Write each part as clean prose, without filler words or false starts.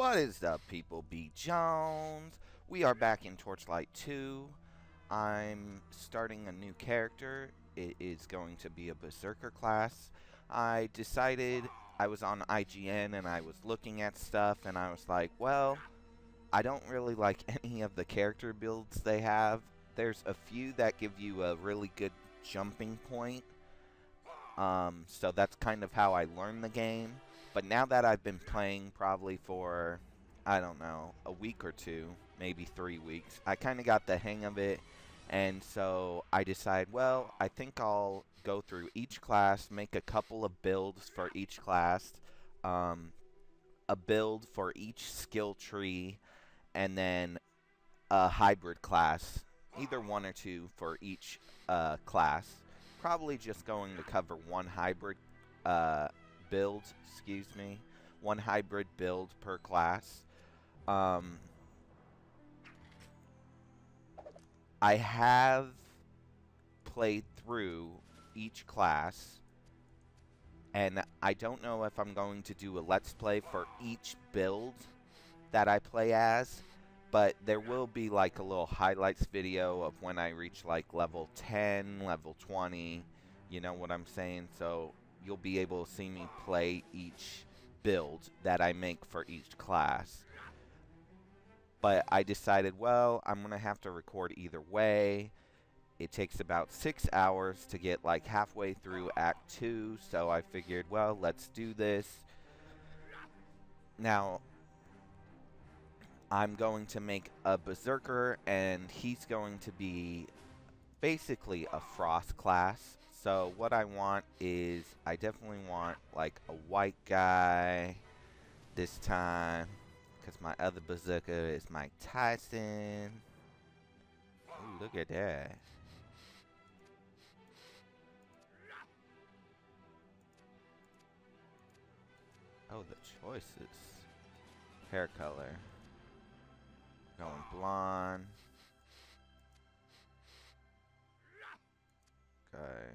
What is up, people? BJones. We are back in Torchlight 2. I'm starting a new character. It is going to be a Berserker class. I decided, I was on IGN and I was looking at stuff and I was like, well, I don't really like any of the character builds they have. There's a few that give you a really good jumping point. So that's kind of how I learned the game. But now that I've been playing probably for, I don't know, a week or two, maybe 3 weeks, I kind of got the hang of it. And so I decided, well, I think I'll go through each class, make a couple of builds for each class, a build for each skill tree, and then a hybrid class, either one or two for each class. Probably just going to cover one hybrid build, one hybrid build per class. I have played through each class, and I don't know if I'm going to do a let's play for each build that I play as, but there will be like a little highlights video of when I reach like level 10, level 20, you know what I'm saying? So you'll be able to see me play each build that I make for each class. But I decided, well, I'm going to have to record either way. It takes about 6 hours to get like halfway through Act 2, so I figured, well, let's do this. Now, I'm going to make a Berserker, and he's going to be basically a Frost class. So what I want is, I definitely want like a white guy this time, because my other Berserker is Mike Tyson. Ooh, look at that. Oh, the choices. Hair color. Going blonde. Okay.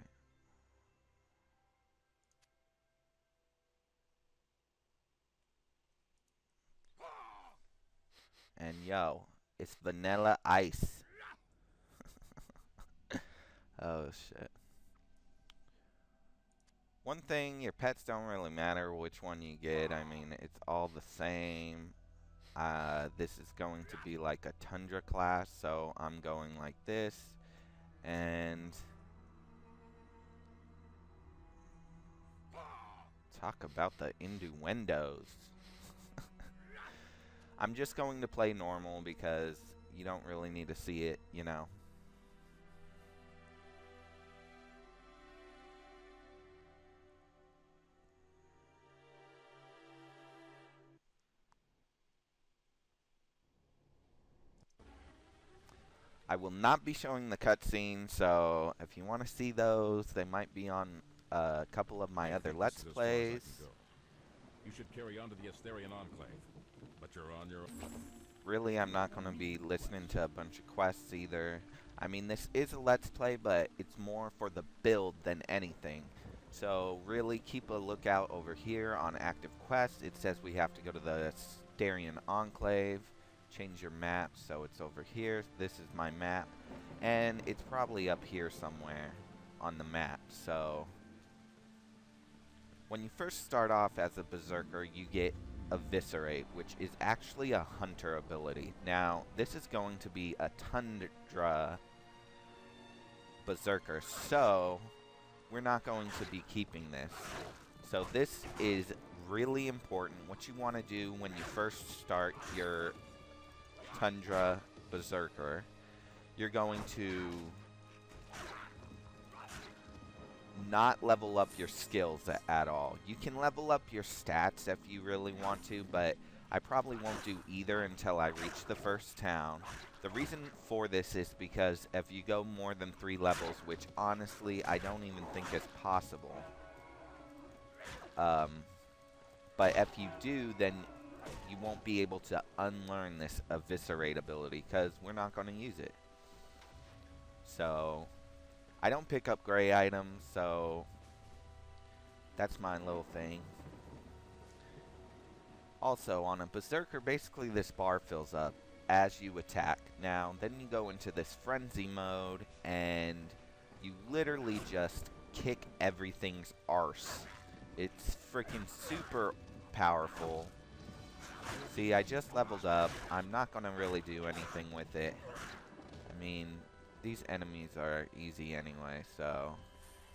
And yo, it's Vanilla Ice. Oh shit. One thing, your pets don't really matter which one you get. I mean, it's all the same. This is going to be like a Tundra class, so I'm going like this. And talk about the innuendos. I'm just going to play normal because you don't really need to see it, you know. I will not be showing the cutscenes, so if you want to see those, they might be on a couple of my other Let's Plays. You should carry on to the Estherian Enclave, but you're on your own. Really, I'm not going to be listening to a bunch of quests either. I mean, this is a Let's Play, but it's more for the build than anything. So really keep a lookout over here on active quests. It says we have to go to the Estherian Enclave. Change your map, so it's over here. This is my map, and it's probably up here somewhere on the map. So when you first start off as a Berserker, you get Eviscerate, which is actually a hunter ability. Now, this is going to be a Tundra Berserker, so we're not going to be keeping this. So this is really important. What you want to do when you first start your Tundra Berserker, you're going to not level up your skills at all. You can level up your stats if you really want to, but I probably won't do either until I reach the first town. The reason for this is because if you go more than 3 levels, which honestly I don't even think is possible, but if you do, then you won't be able to unlearn this Eviscerate ability because we're not going to use it. So I don't pick up gray items, so that's my little thing. Also, on a Berserker, basically this bar fills up as you attack. Now, then you go into this frenzy mode, and you literally just kick everything's arse. It's freaking super powerful. See, I just leveled up. I'm not going to really do anything with it. I mean, these enemies are easy anyway, so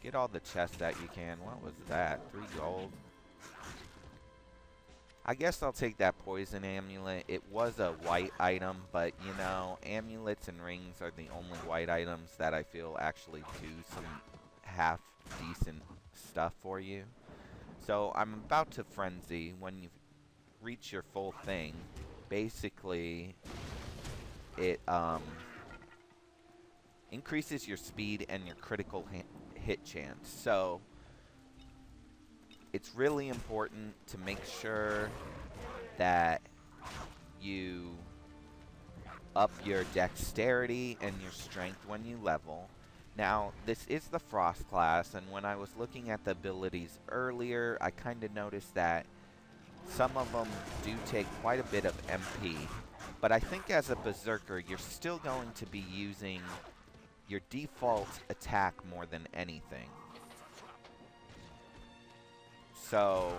get all the chests that you can. What was that? 3 gold? I guess I'll take that poison amulet. It was a white item, but you know, amulets and rings are the only white items that I feel actually do some half decent stuff for you. So I'm about to frenzy. When you reach your full thing, basically it increases your speed and your critical hit chance. So it's really important to make sure that you up your dexterity and your strength when you level. Now, this is the Frost class, and when I was looking at the abilities earlier, I kind of noticed that some of them do take quite a bit of MP. But I think as a Berserker, you're still going to be using your default attack more than anything. So,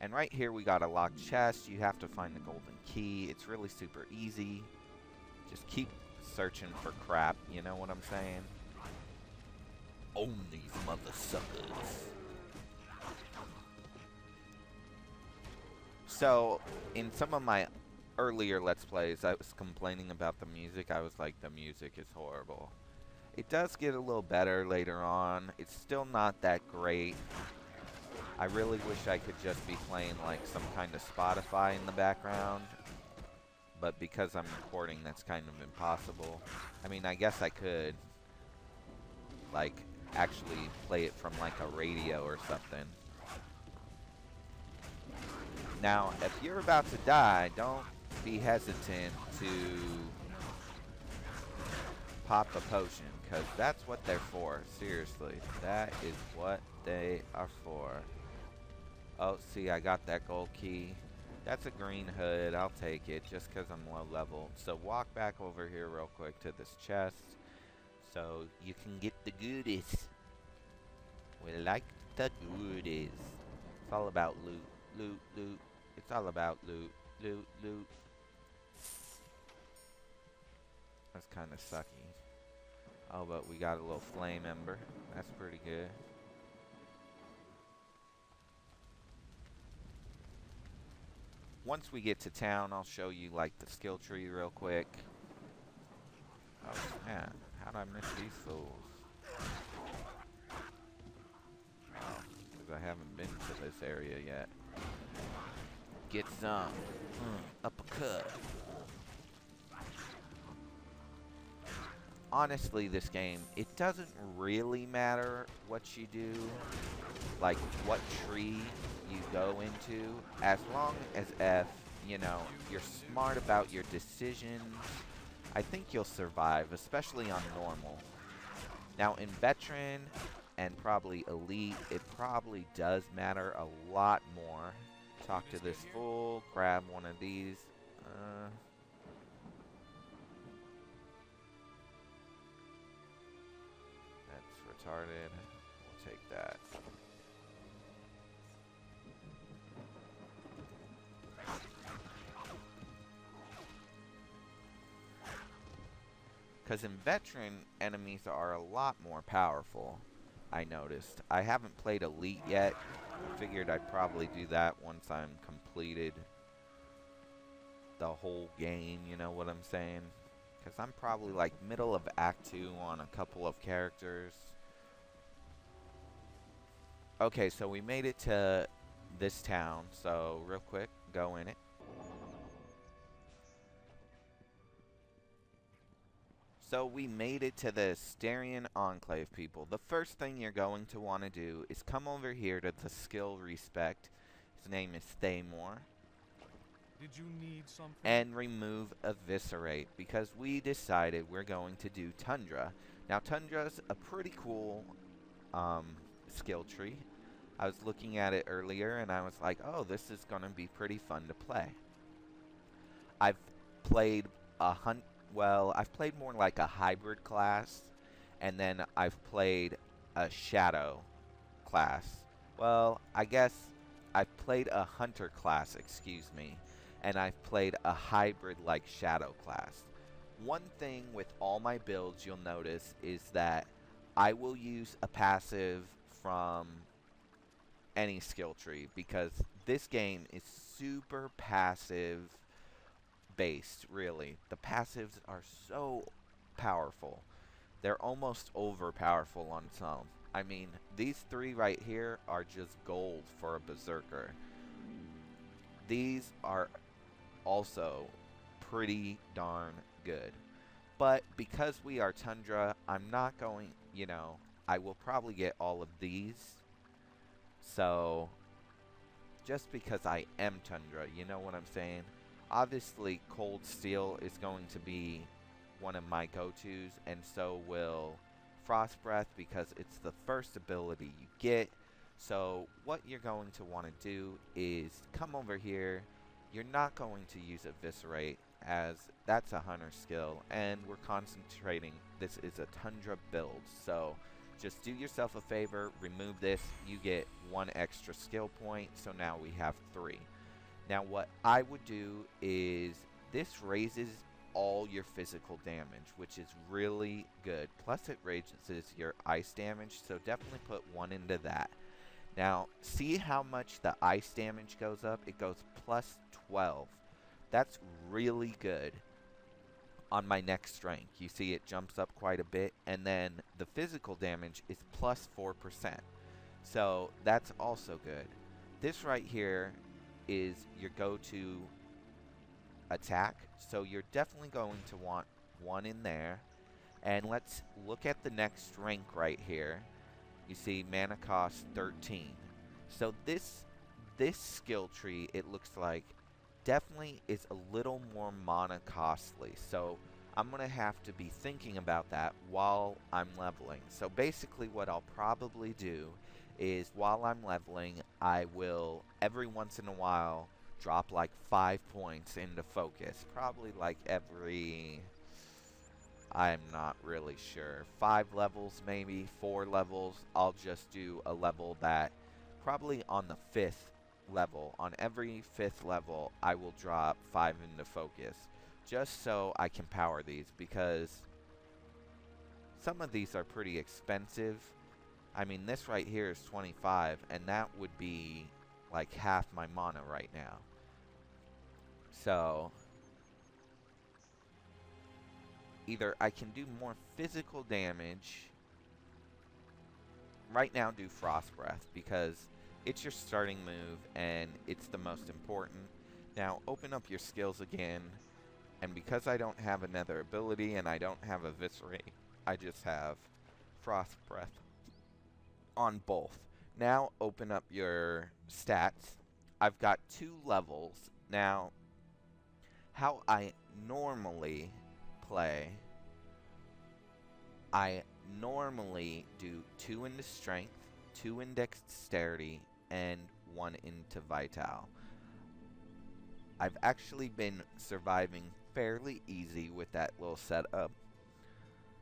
and right here we got a locked chest. You have to find the golden key. It's really super easy. Just keep searching for crap, you know what I'm saying? Own these mother suckers. So, in some of my earlier Let's Plays, I was complaining about the music. I was like, the music is horrible. It does get a little better later on. It's still not that great. I really wish I could just be playing like some kind of Spotify in the background. But because I'm recording, that's kind of impossible. I mean, I guess I could like actually play it from like a radio or something. Now, if you're about to die, don't be hesitant to pop a potion, because that's what they're for. Seriously, that is what they are for. Oh, see, I got that gold key. That's a green hood. I'll take it just because I'm low level. So walk back over here real quick to this chest so you can get the goodies. We like the goodies. It's all about loot, loot, loot. It's all about loot, loot, loot. That's kind of sucky. Oh, but we got a little flame ember. That's pretty good. Once we get to town, I'll show you like the skill tree real quick. Oh man, how'd I miss these fools? Oh, because I haven't been to this area yet. Get some uppercut. Honestly, this game, it doesn't really matter what you do, like what tree you go into, as long as you know, you're smart about your decisions. I think you'll survive, especially on normal. Now in veteran and probably elite, it probably does matter a lot more. Talk to this fool, grab one of these. That's retarded. We'll take that. Because in veteran, enemies are a lot more powerful, I noticed. I haven't played Elite yet. I figured I'd probably do that once I'm completed the whole game, you know what I'm saying? Because I'm probably like middle of Act 2 on a couple of characters. Okay, so we made it to this town, so real quick, go in it. So we made it to the Estherian Enclave, people. The first thing you're going to want to do is come over here to the skill respect. His name is Thamor. Did you need something? And remove Eviscerate, because we decided we're going to do Tundra. Now Tundra's a pretty cool skill tree. I was looking at it earlier and I was like, oh, this is going to be pretty fun to play. I've played I've played more like a hybrid class, and then I've played a shadow class. Well, I guess I've played a hunter class, excuse me, and I've played a hybrid like shadow class. One thing with all my builds you'll notice is that I will use a passive from any skill tree because this game is super passive based, really. The passives are so powerful. They're almost over powerful on some. I mean, these three right here are just gold for a Berserker. These are also pretty darn good. But because we are Tundra, I'm not going, you know, I will probably get all of these. So, just because I am Tundra, you know what I'm saying? Obviously, Cold Steel is going to be one of my go-tos, and so will Frost Breath because it's the first ability you get. So what you're going to want to do is come over here. You're not going to use Eviscerate as that's a hunter skill, and we're concentrating. This is a Tundra build, so just do yourself a favor, remove this, you get 1 extra skill point, so now we have 3. Now what I would do is this raises all your physical damage, which is really good. Plus it raises your ice damage, so definitely put 1 into that. Now, see how much the ice damage goes up? It goes plus 12. That's really good on my next strength. You see it jumps up quite a bit, and then the physical damage is plus 4%. So that's also good. This right here is your go-to attack, so you're definitely going to want 1 in there. And let's look at the next rank right here. You see mana cost 13. So this skill tree, it looks like, definitely is a little more mana costly. So I'm going to have to be thinking about that while I'm leveling. So basically what I'll probably do is while I'm leveling, I will every once in a while drop like 5 points into focus. Probably like every, I'm not really sure, 5 levels maybe, 4 levels. I'll just do a level that probably on the 5th level. On every 5th level, I will drop 5 into focus. Just so I can power these, because some of these are pretty expensive. I mean, this right here is 25, and that would be like half my mana right now. So either I can do more physical damage. Right now do Frost Breath because it's your starting move and it's the most important. Now open up your skills again, and because I don't have another ability and I don't have Eviscerate, I just have Frost Breath on both. Now open up your stats. I've got 2 levels. Now, how I normally play, I normally do 2 into strength, 2 in dexterity, and 1 into vital. I've actually been surviving fairly easy with that little setup.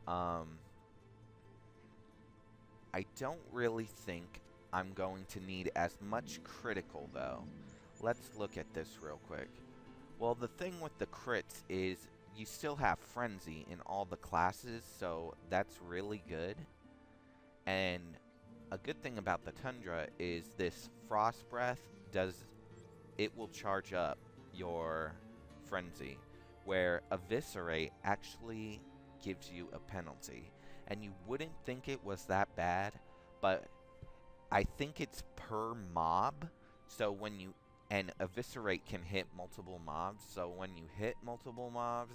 I don't really think I'm going to need as much critical though. Let's look at this real quick. Well, the thing with the crits is you still have Frenzy in all the classes, so that's really good. And a good thing about the Tundra is this Frost Breath it will charge up your Frenzy, where Eviscerate actually gives you a penalty. And you wouldn't think it was that bad, but I think it's per mob. So when you, and Eviscerate can hit multiple mobs, so when you hit multiple mobs,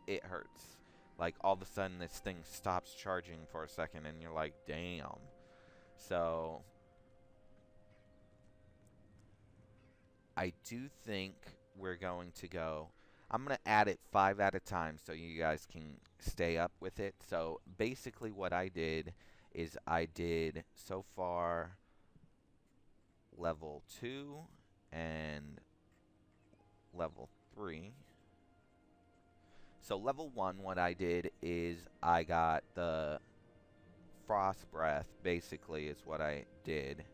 it hurts. Like all of a sudden this thing stops charging for a second and you're like, damn. So I do think we're going to go, I'm going to add it 5 at a time so you guys can stay up with it. So basically what I did is I did so far level 2 and level 3. So level 1, what I did is I got the Frost Breath, basically, is what I did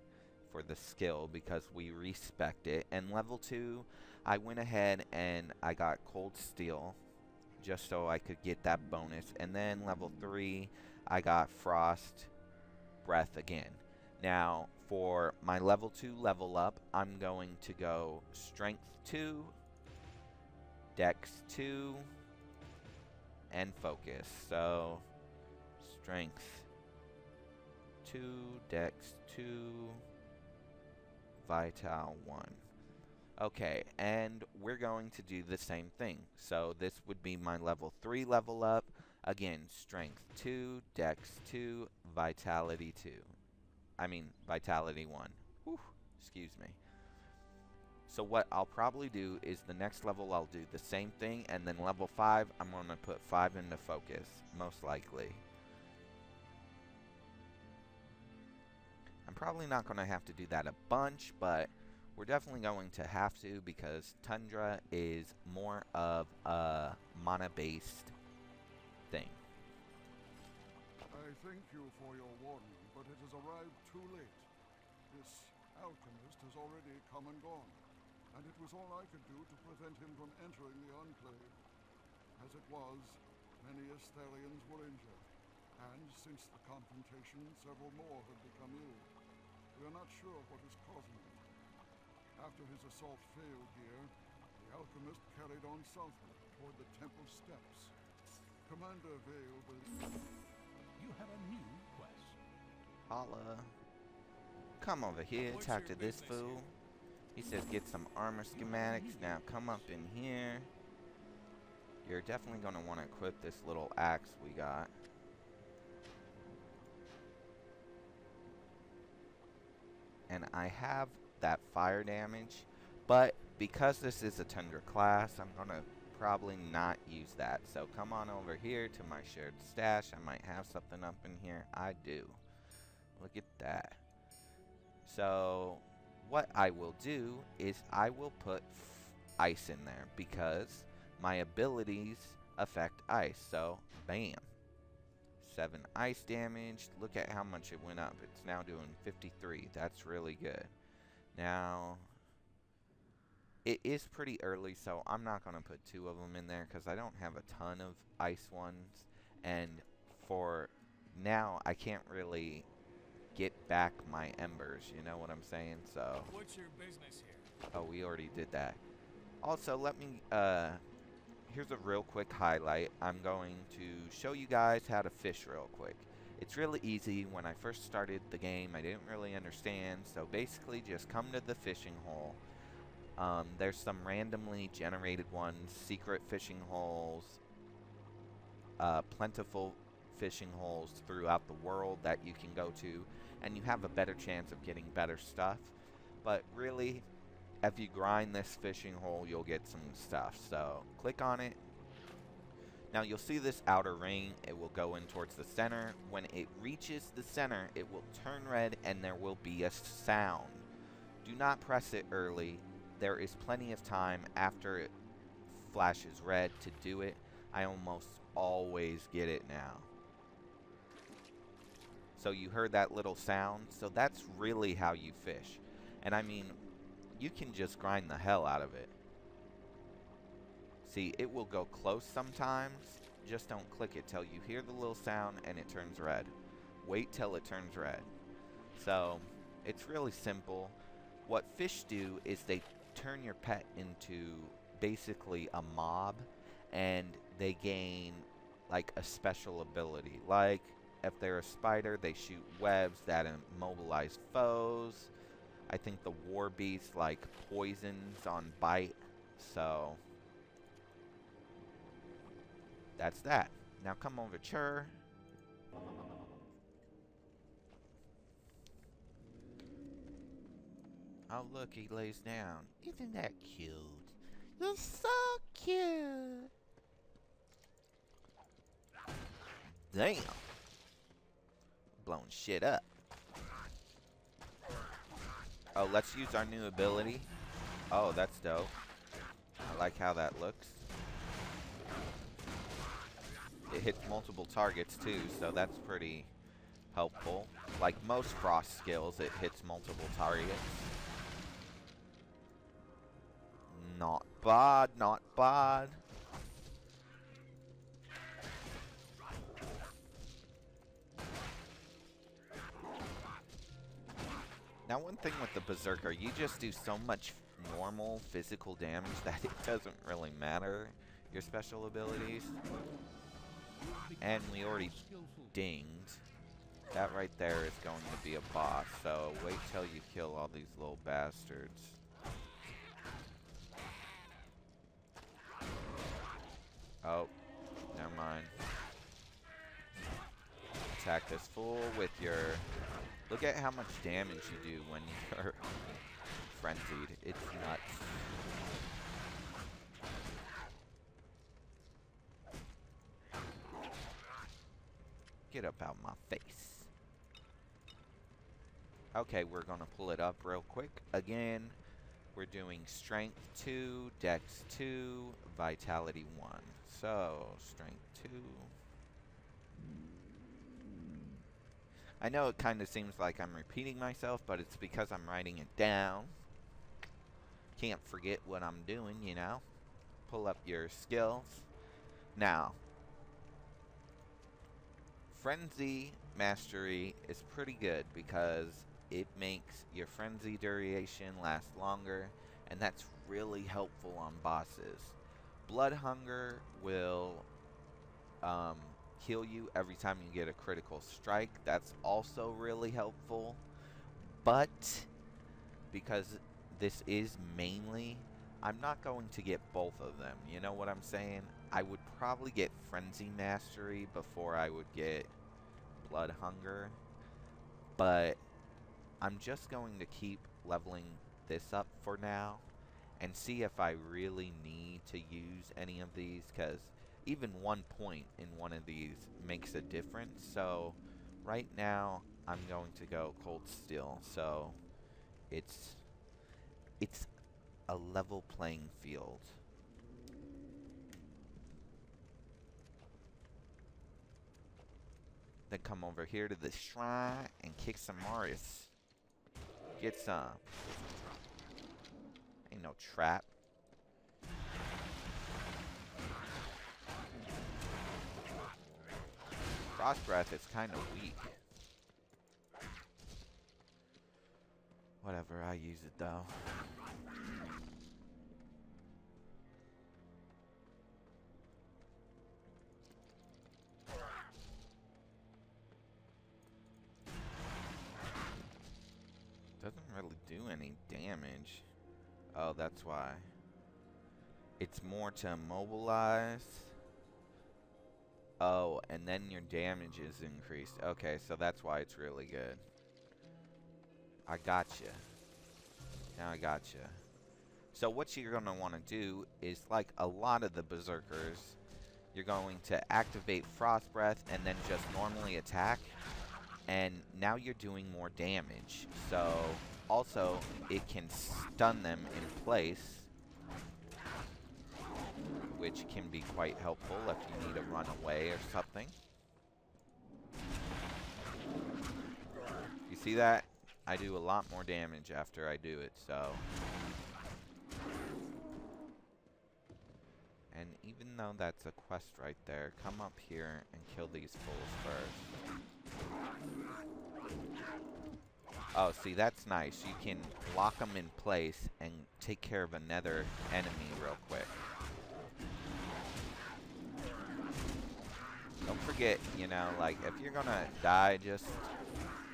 for the skill because we respect it. And level 2, I went ahead and I got Cold Steel just so I could get that bonus. And then level 3, I got Frost Breath again. Now, for my level 2 level up, I'm going to go Strength 2, Dex 2, and Focus. So, Strength 2, Dex 2, Vital 1. Okay, and we're going to do the same thing. So this would be my level 3 level up. Again, Strength 2, Dex 2, Vitality 2. I mean, Vitality 1. Whew, excuse me. So what I'll probably do is the next level I'll do the same thing, and then level 5, I'm going to put 5 into Focus, most likely. I'm probably not going to have to do that a bunch, but we're definitely going to have to because Tundra is more of a mana-based thing. I thank you for your warning, but it has arrived too late. This Alchemist has already come and gone, and it was all I could do to prevent him from entering the Enclave. As it was, many Estherians were injured, and since the confrontation, several more have become ill. We are not sure what is causing it. After his assault failed here, the Alchemist carried on southward toward the temple steps. Commander Vale will... You have a new quest. Holla. Come over here, talk to this fool. He says get some armor schematics. Now come up in here. You're definitely going to want to equip this little axe we got. And I have that fire damage, but because this is a Tundra class, I'm going to probably not use that. So come on over here to my shared stash. I might have something up in here. I do. Look at that. So what I will do is I will put ice in there because my abilities affect ice. So bam. 7 ice damage. Look at how much it went up. It's now doing 53. That's really good. Now, it is pretty early, so I'm not going to put 2 of them in there because I don't have a ton of ice ones. And for now, I can't really get back my embers. You know what I'm saying? So. What's your business here? Oh, we already did that. Also, let me, here's a real quick highlight. I'm going to show you guys how to fish real quick. It's really easy. When I first started the game, I didn't really understand. So basically, just come to the fishing hole. There's some randomly generated ones, secret fishing holes, plentiful fishing holes throughout the world that you can go to, and you have a better chance of getting better stuff. But really, if you grind this fishing hole, you'll get some stuff. So click on it. Now you'll see this outer ring. It will go in towards the center. When it reaches the center, it will turn red and there will be a sound. Do not press it early. There is plenty of time after it flashes red to do it. I almost always get it now. So you heard that little sound. So that's really how you fish. And I mean, you can just grind the hell out of it. See, it will go close sometimes. Just don't click it till you hear the little sound and it turns red. Wait till it turns red. So, it's really simple. What fish do is they turn your pet into basically a mob, and they gain like a special ability. Like, if they're a spider, they shoot webs that immobilize foes. I think the war beast like poisons on bite. So that's that. Now come over, Chur. Oh look, he lays down. Isn't that cute? You're so cute. Damn. Blowing shit up. Oh, let's use our new ability. Oh, that's dope. I like how that looks. It hits multiple targets too, so that's pretty helpful. Like most frost skills, it hits multiple targets. Not bad, not bad. Now, one thing with the Berserker, you just do so much normal physical damage that it doesn't really matter your special abilities. And we already dinged. That right there is going to be a boss, so wait till you kill all these little bastards. Oh, never mind. Attack this fool with your... Look at how much damage you do when you're frenzied. It's nuts. Get up out my face. Okay, we're gonna pull it up real quick. Again, we're doing Strength 2, Dex 2, Vitality 1. So, Strength 2. I know it kind of seems like I'm repeating myself, but it's because I'm writing it down. Can't forget what I'm doing, you know. Pull up your skills. Now, Frenzy Mastery is pretty good because it makes your frenzy duration last longer, and that's really helpful on bosses. Blood Hunger will heal you every time you get a critical strike. That's also really helpful. But because this is mainly, I'm not going to get both of them. You know what I'm saying? I would probably get Frenzy Mastery before I would get Blood Hunger. But I'm just going to keep leveling this up for now and see if I really need to use any of these, because even 1 point in one of these makes a difference. So right now I'm going to go Cold Steel, so it's a level playing field. Then come over here to the shrine and kick some Marius. Get some. Ain't no trap. Frost Breath is kind of weak. Whatever, I use it though. Doesn't really do any damage. Oh, that's why. It's more to immobilize. Oh, and then your damage is increased. Okay, so that's why it's really good. I gotcha. Now I gotcha. So what you're going to want to do is, like a lot of the Berserkers, you're going to activate Frost Breath and then just normally attack. And now you're doing more damage. So, also, it can stun them in place, which can be quite helpful if you need to run away or something. You see that? I do a lot more damage after I do it, so. And even though that's a quest right there, come up here and kill these fools first. Oh, see, that's nice. You can lock them in place and take care of another enemy real quick. Don't forget, you know, like, if you're gonna die, just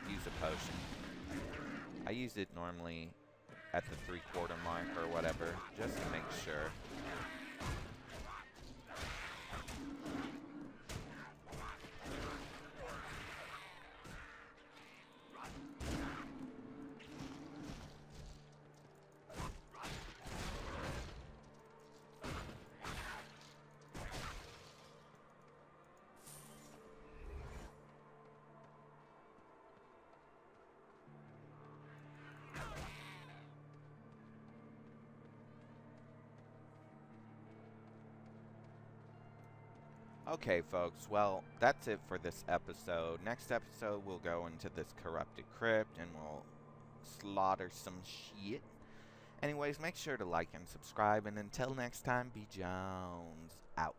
use a potion. I use it normally at the 3/4 mark or whatever, just to make sure. Okay, folks, well, that's it for this episode. Next episode, we'll go into this corrupted crypt and we'll slaughter some shit. Anyways, make sure to like and subscribe, and until next time, BJones out.